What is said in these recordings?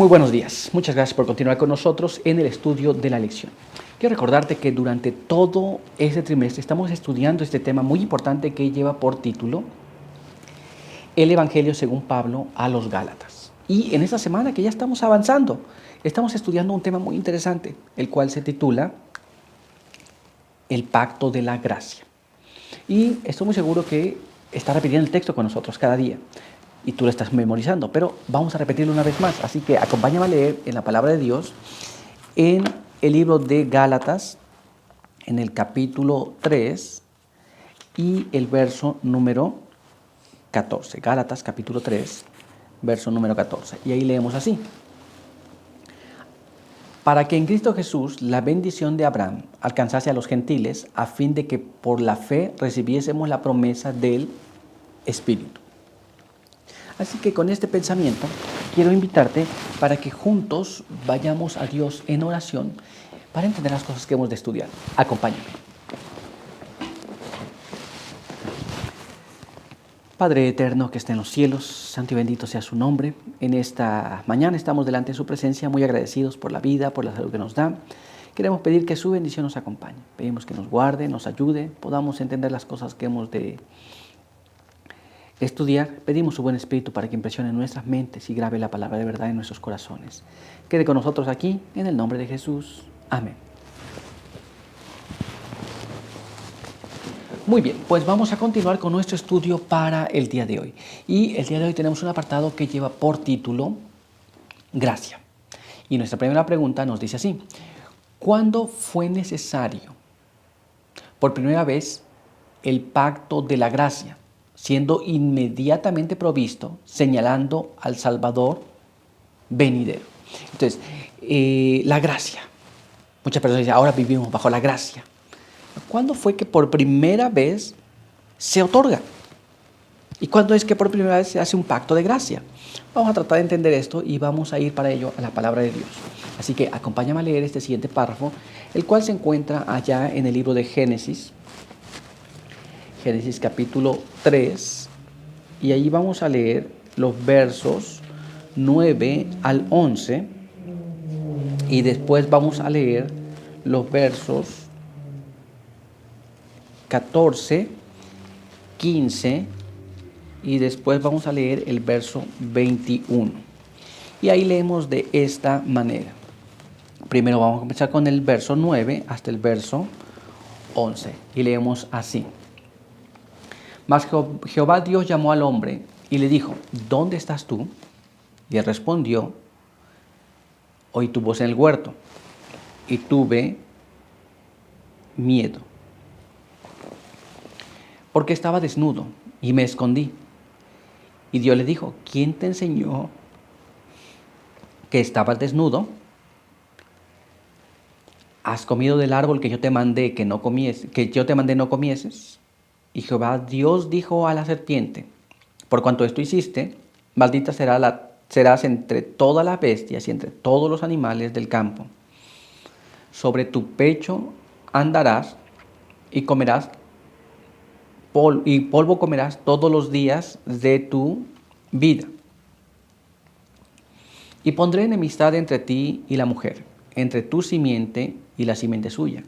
Muy buenos días. Muchas gracias por continuar con nosotros en el estudio de la lección. Quiero recordarte que durante todo este trimestre estamos estudiando este tema muy importante que lleva por título El Evangelio según Pablo a los Gálatas. Y en esta semana que ya estamos avanzando, estamos estudiando un tema muy interesante, el cual se titula El Pacto de la Gracia. Y estoy muy seguro que está repitiendo el texto con nosotros cada día. Y tú lo estás memorizando, pero vamos a repetirlo una vez más. Así que acompáñame a leer en la palabra de Dios, en el libro de Gálatas, en el capítulo 3 y el verso número 14. Gálatas, capítulo 3, verso número 14. Y ahí leemos así. Para que en Cristo Jesús la bendición de Abraham alcanzase a los gentiles, a fin de que por la fe recibiésemos la promesa del Espíritu. Así que con este pensamiento quiero invitarte para que juntos vayamos a Dios en oración para entender las cosas que hemos de estudiar. Acompáñame. Padre eterno que está en los cielos, santo y bendito sea su nombre. En esta mañana estamos delante de su presencia muy agradecidos por la vida, por la salud que nos da. Queremos pedir que su bendición nos acompañe. Pedimos que nos guarde, nos ayude, podamos entender las cosas que hemos de estudiar. Pedimos su buen espíritu para que impresione nuestras mentes y grabe la palabra de verdad en nuestros corazones. Quede con nosotros aquí, en el nombre de Jesús. Amén. Muy bien, pues vamos a continuar con nuestro estudio para el día de hoy. Y el día de hoy tenemos un apartado que lleva por título Gracia. Y nuestra primera pregunta nos dice así: ¿cuándo fue necesario por primera vez el pacto de la gracia, siendo inmediatamente provisto, señalando al Salvador venidero? Entonces, la gracia. Muchas personas dicen, ahora vivimos bajo la gracia. ¿Cuándo fue que por primera vez se otorga? ¿Y cuándo es que por primera vez se hace un pacto de gracia? Vamos a tratar de entender esto y vamos a ir para ello a la palabra de Dios. Así que acompáñame a leer este siguiente párrafo, el cual se encuentra allá en el libro de Génesis. Génesis capítulo 3, y allí vamos a leer los versos 9 al 11, y después vamos a leer los versos 14, 15, y después vamos a leer el verso 21. Y ahí leemos de esta manera. Primero vamos a comenzar con el verso 9 hasta el verso 11, y leemos así. Mas Jehová Dios llamó al hombre y le dijo, ¿dónde estás tú? Y él respondió, oí tu voz en el huerto y tuve miedo, porque estaba desnudo y me escondí. Y Dios le dijo, ¿quién te enseñó que estabas desnudo? ¿Has comido del árbol que yo te mandé no comieses? Y Jehová Dios dijo a la serpiente, por cuanto esto hiciste, maldita serás entre todas las bestias y entre todos los animales del campo. Sobre tu pecho andarás y comerás y polvo comerás todos los días de tu vida. Y pondré enemistad entre ti y la mujer, entre tu simiente y la simiente suya.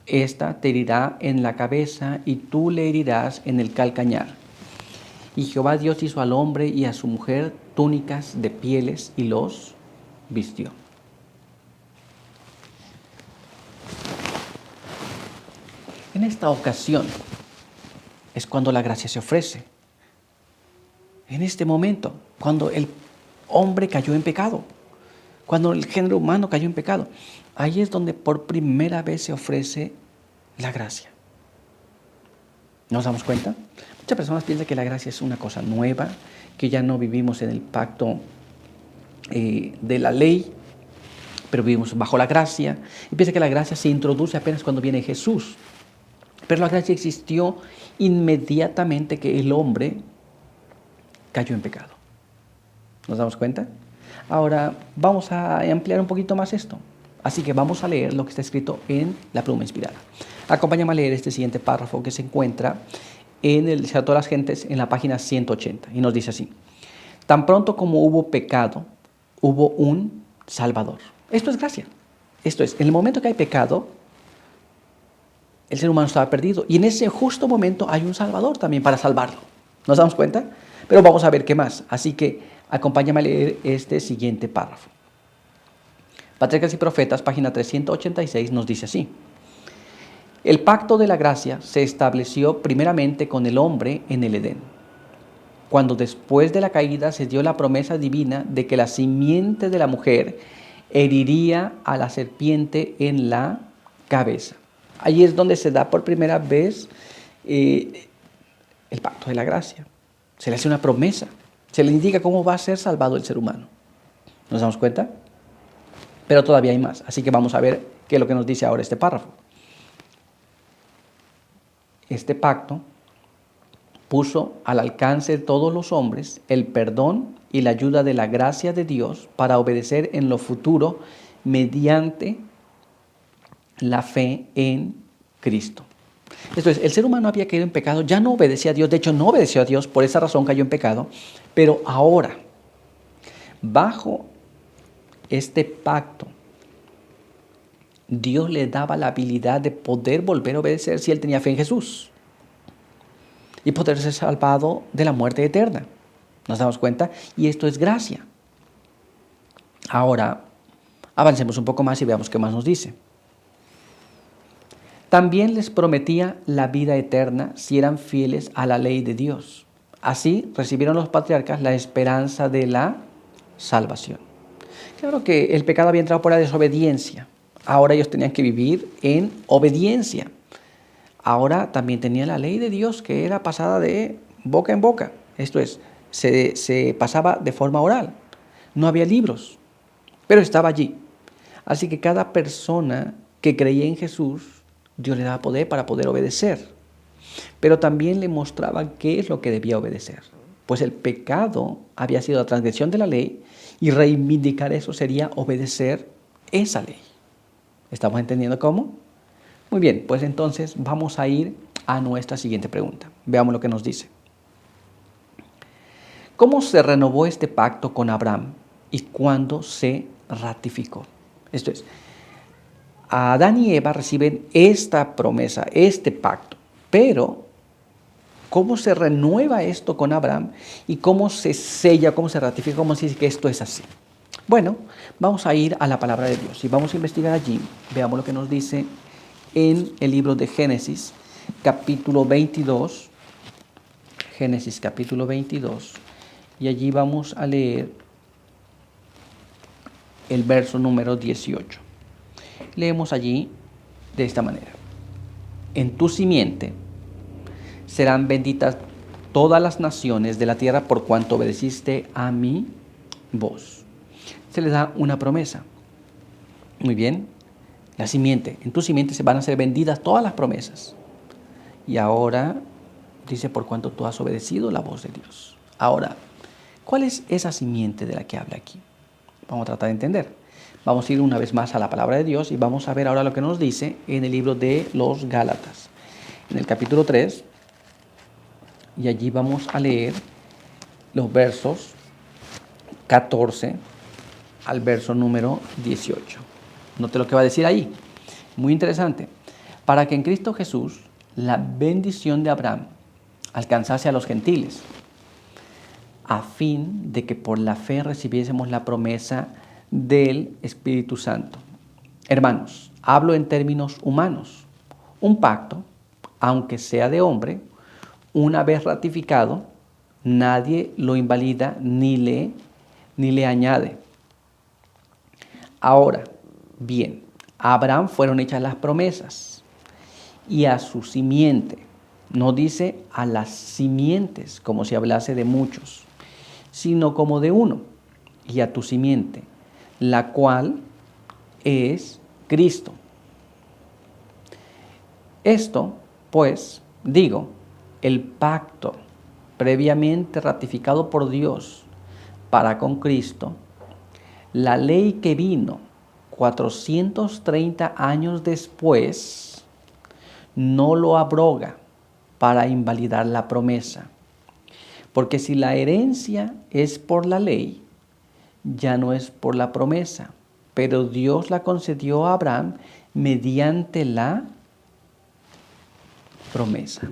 Esta te herirá en la cabeza y tú le herirás en el calcañar. Y Jehová Dios hizo al hombre y a su mujer túnicas de pieles y los vistió. En esta ocasión es cuando la gracia se ofrece. En este momento, cuando el hombre cayó en pecado, cuando el género humano cayó en pecado, ahí es donde por primera vez se ofrece la gracia. ¿Nos damos cuenta? Muchas personas piensan que la gracia es una cosa nueva, que ya no vivimos en el pacto de la ley, pero vivimos bajo la gracia, y piensan que la gracia se introduce apenas cuando viene Jesús. Pero la gracia existió inmediatamente que el hombre cayó en pecado. ¿Nos damos cuenta? Ahora vamos a ampliar un poquito más esto. Así que vamos a leer lo que está escrito en la pluma inspirada. Acompáñame a leer este siguiente párrafo que se encuentra en el Deseado de las Gentes en la página 180. Y nos dice así. Tan pronto como hubo pecado, hubo un Salvador. Esto es gracia. Esto es, en el momento que hay pecado, el ser humano estaba perdido. Y en ese justo momento hay un Salvador también para salvarlo. ¿Nos damos cuenta? Pero vamos a ver qué más. Así que acompáñame a leer este siguiente párrafo. Patriarcas y Profetas, página 386, nos dice así. El pacto de la gracia se estableció primeramente con el hombre en el Edén, cuando después de la caída se dio la promesa divina de que la simiente de la mujer heriría a la serpiente en la cabeza. Allí es donde se da por primera vez el pacto de la gracia. Se le hace una promesa, se le indica cómo va a ser salvado el ser humano. ¿Nos damos cuenta? Pero todavía hay más, así que vamos a ver qué es lo que nos dice ahora este párrafo. Este pacto puso al alcance de todos los hombres el perdón y la ayuda de la gracia de Dios para obedecer en lo futuro mediante la fe en Cristo. Esto es, el ser humano había caído en pecado, ya no obedecía a Dios, de hecho no obedeció a Dios, por esa razón cayó en pecado, pero ahora, bajo este pacto, Dios le daba la habilidad de poder volver a obedecer si él tenía fe en Jesús y poder ser salvado de la muerte eterna. ¿Nos damos cuenta? Y esto es gracia. Ahora, avancemos un poco más y veamos qué más nos dice. También les prometía la vida eterna si eran fieles a la ley de Dios. Así recibieron los patriarcas la esperanza de la salvación. Claro que el pecado había entrado por la desobediencia. Ahora ellos tenían que vivir en obediencia. Ahora también tenía la ley de Dios que era pasada de boca en boca. Esto es, se pasaba de forma oral. No había libros, pero estaba allí. Así que cada persona que creía en Jesús, Dios le daba poder para poder obedecer. Pero también le mostraba qué es lo que debía obedecer. Pues el pecado había sido la transgresión de la ley y reivindicar eso sería obedecer esa ley. ¿Estamos entendiendo cómo? Muy bien, pues entonces vamos a ir a nuestra siguiente pregunta. Veamos lo que nos dice. ¿Cómo se renovó este pacto con Abraham y cuándo se ratificó? Esto es, Adán y Eva reciben esta promesa, este pacto, pero ¿cómo se renueva esto con Abraham y cómo se sella, cómo se ratifica, cómo se dice que esto es así? Bueno, vamos a ir a la palabra de Dios y vamos a investigar allí. Veamos lo que nos dice en el libro de Génesis, capítulo 22. Génesis, capítulo 22. Y allí vamos a leer el verso número 18. Leemos allí de esta manera. En tu simiente serán benditas todas las naciones de la tierra por cuanto obedeciste a mi voz. Se les da una promesa. Muy bien, la simiente. En tu simiente se van a ser benditas todas las promesas. Y ahora dice por cuanto tú has obedecido la voz de Dios. Ahora, ¿cuál es esa simiente de la que habla aquí? Vamos a tratar de entender. Vamos a ir una vez más a la palabra de Dios y vamos a ver ahora lo que nos dice en el libro de los Gálatas, en el capítulo 3. Y allí vamos a leer los versos 14 al verso número 18. Note lo que va a decir ahí. Muy interesante. Para que en Cristo Jesús la bendición de Abraham alcanzase a los gentiles, a fin de que por la fe recibiésemos la promesa del Espíritu Santo. Hermanos, hablo en términos humanos. Un pacto, aunque sea de hombre, una vez ratificado, nadie lo invalida ni le añade. Ahora, bien, a Abraham fueron hechas las promesas y a su simiente. No dice a las simientes, como si hablase de muchos, sino como de uno, y a tu simiente, la cual es Cristo. Esto, pues, digo, el pacto previamente ratificado por Dios para con Cristo, la ley que vino 430 años después, no lo abroga para invalidar la promesa. Porque si la herencia es por la ley, ya no es por la promesa, pero Dios la concedió a Abraham mediante la promesa.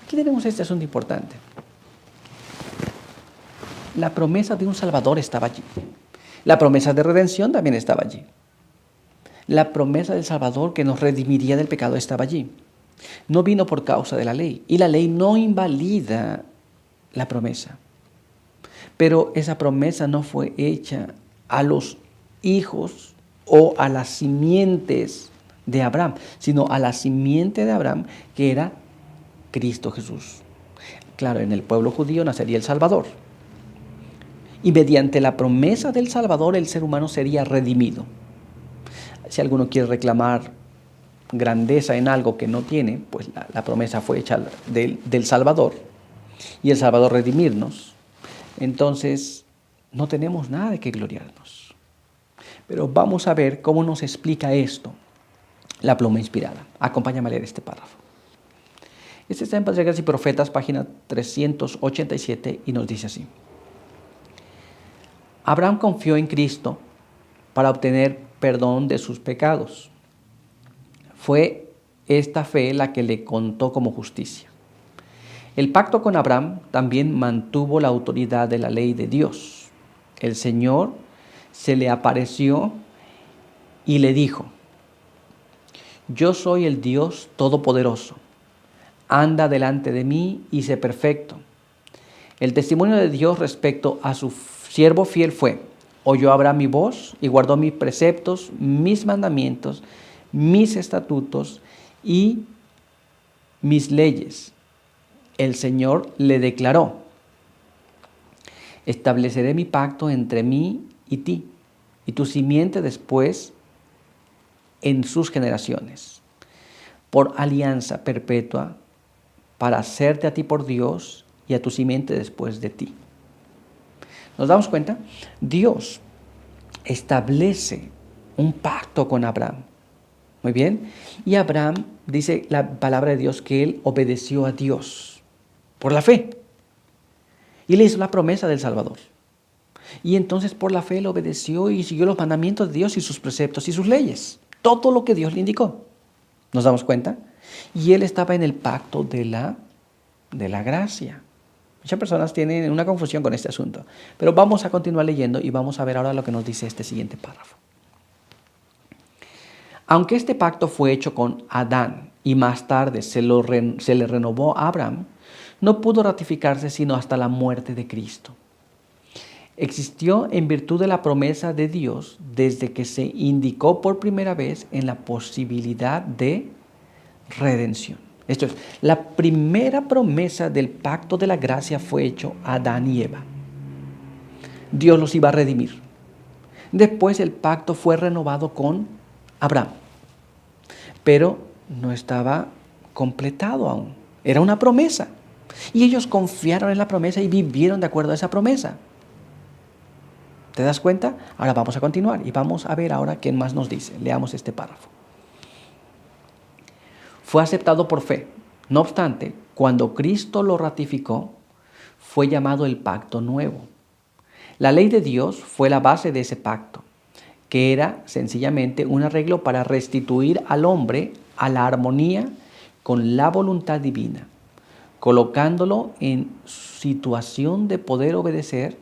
Aquí tenemos este asunto importante. La promesa de un Salvador estaba allí. La promesa de redención también estaba allí. La promesa del Salvador que nos redimiría del pecado estaba allí. No vino por causa de la ley. Y la ley no invalida la promesa. Pero esa promesa no fue hecha a los hijos o a las simientes de Abraham, sino a la simiente de Abraham, que era Cristo Jesús. Claro, en el pueblo judío nacería el Salvador. Y mediante la promesa del Salvador, el ser humano sería redimido. Si alguno quiere reclamar grandeza en algo que no tiene, pues la promesa fue hecha del Salvador, y el Salvador redimirnos. Entonces, no tenemos nada de qué gloriarnos. Pero vamos a ver cómo nos explica esto la pluma inspirada. Acompáñame a leer este párrafo. Este está en Patriarcas y Profetas, página 387, y nos dice así. Abraham confió en Cristo para obtener perdón de sus pecados. Fue esta fe la que le contó como justicia. El pacto con Abraham también mantuvo la autoridad de la ley de Dios. El Señor se le apareció y le dijo: yo soy el Dios Todopoderoso. Anda delante de mí y sé perfecto. El testimonio de Dios respecto a su siervo fiel fue: oyó Abraham mi voz y guardó mis preceptos, mis mandamientos, mis estatutos y mis leyes. El Señor le declaró: estableceré mi pacto entre mí y ti, y tu simiente después en sus generaciones, por alianza perpetua, para hacerte a ti por Dios y a tu simiente después de ti. ¿Nos damos cuenta? Dios establece un pacto con Abraham. Muy bien. Y Abraham, dice la palabra de Dios, que él obedeció a Dios por la fe. Y le hizo la promesa del Salvador. Y entonces por la fe él obedeció y siguió los mandamientos de Dios y sus preceptos y sus leyes. Todo lo que Dios le indicó. ¿Nos damos cuenta? Y él estaba en el pacto de la gracia. Muchas personas tienen una confusión con este asunto. Pero vamos a continuar leyendo y vamos a ver ahora lo que nos dice este siguiente párrafo. Aunque este pacto fue hecho con Adán y más tarde se le renovó a Abraham, no pudo ratificarse sino hasta la muerte de Cristo. Existió en virtud de la promesa de Dios desde que se indicó por primera vez en la posibilidad de redención. Esto es, la primera promesa del pacto de la gracia fue hecho a Adán y Eva. Dios los iba a redimir. Después el pacto fue renovado con Abraham, pero no estaba completado aún. Era una promesa. Y ellos confiaron en la promesa y vivieron de acuerdo a esa promesa. ¿Te das cuenta? Ahora vamos a continuar y vamos a ver ahora qué más nos dice. Leamos este párrafo. Fue aceptado por fe. No obstante, cuando Cristo lo ratificó, fue llamado el pacto nuevo. La ley de Dios fue la base de ese pacto, que era sencillamente un arreglo para restituir al hombre a la armonía con la voluntad divina, colocándolo en situación de poder obedecer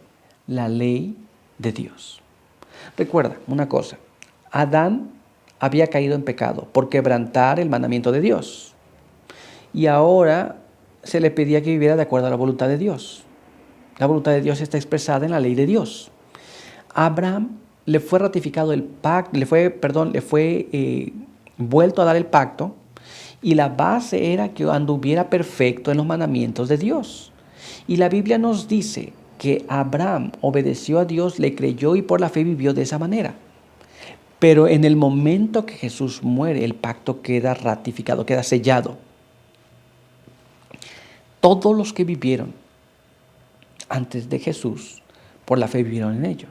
la ley de Dios. Recuerda una cosa, Adán había caído en pecado por quebrantar el mandamiento de Dios. Y ahora se le pedía que viviera de acuerdo a la voluntad de Dios. La voluntad de Dios está expresada en la ley de Dios. A Abraham le fue ratificado el pacto, le fue vuelto a dar el pacto, y la base era que anduviera perfecto en los mandamientos de Dios. Y la Biblia nos dice que Abraham obedeció a Dios, le creyó y por la fe vivió de esa manera. Pero en el momento que Jesús muere, el pacto queda ratificado, queda sellado. Todos los que vivieron antes de Jesús, por la fe vivieron en ello.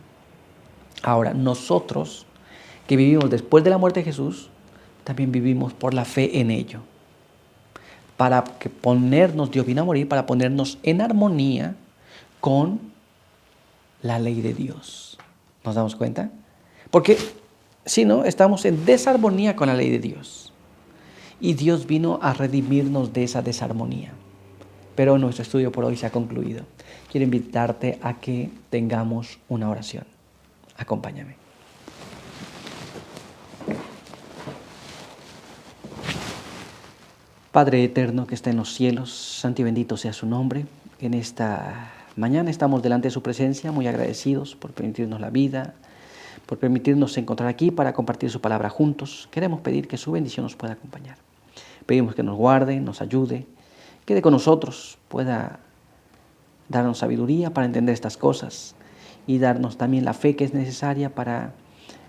Ahora, nosotros que vivimos después de la muerte de Jesús, también vivimos por la fe en ello. Dios vino a morir para ponernos en armonía con la ley de Dios. ¿Nos damos cuenta? Porque si no, estamos en desarmonía con la ley de Dios. Y Dios vino a redimirnos de esa desarmonía. Pero nuestro estudio por hoy se ha concluido. Quiero invitarte a que tengamos una oración. Acompáñame. Padre eterno que está en los cielos, santo y bendito sea su nombre. En esta mañana estamos delante de su presencia, muy agradecidos por permitirnos la vida, por permitirnos encontrar aquí para compartir su palabra juntos. Queremos pedir que su bendición nos pueda acompañar. Pedimos que nos guarde, nos ayude, quede con nosotros, pueda darnos sabiduría para entender estas cosas y darnos también la fe que es necesaria para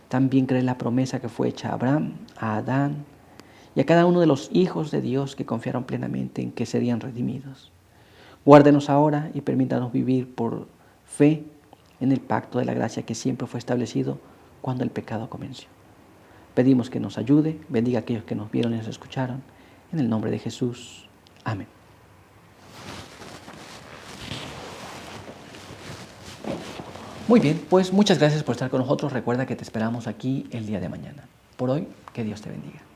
también creer la promesa que fue hecha a Abraham, a Adán y a cada uno de los hijos de Dios que confiaron plenamente en que serían redimidos. Guárdenos ahora y permítanos vivir por fe en el pacto de la gracia que siempre fue establecido cuando el pecado comenzó. Pedimos que nos ayude, bendiga a aquellos que nos vieron y nos escucharon. En el nombre de Jesús. Amén. Muy bien, pues muchas gracias por estar con nosotros. Recuerda que te esperamos aquí el día de mañana. Por hoy, que Dios te bendiga.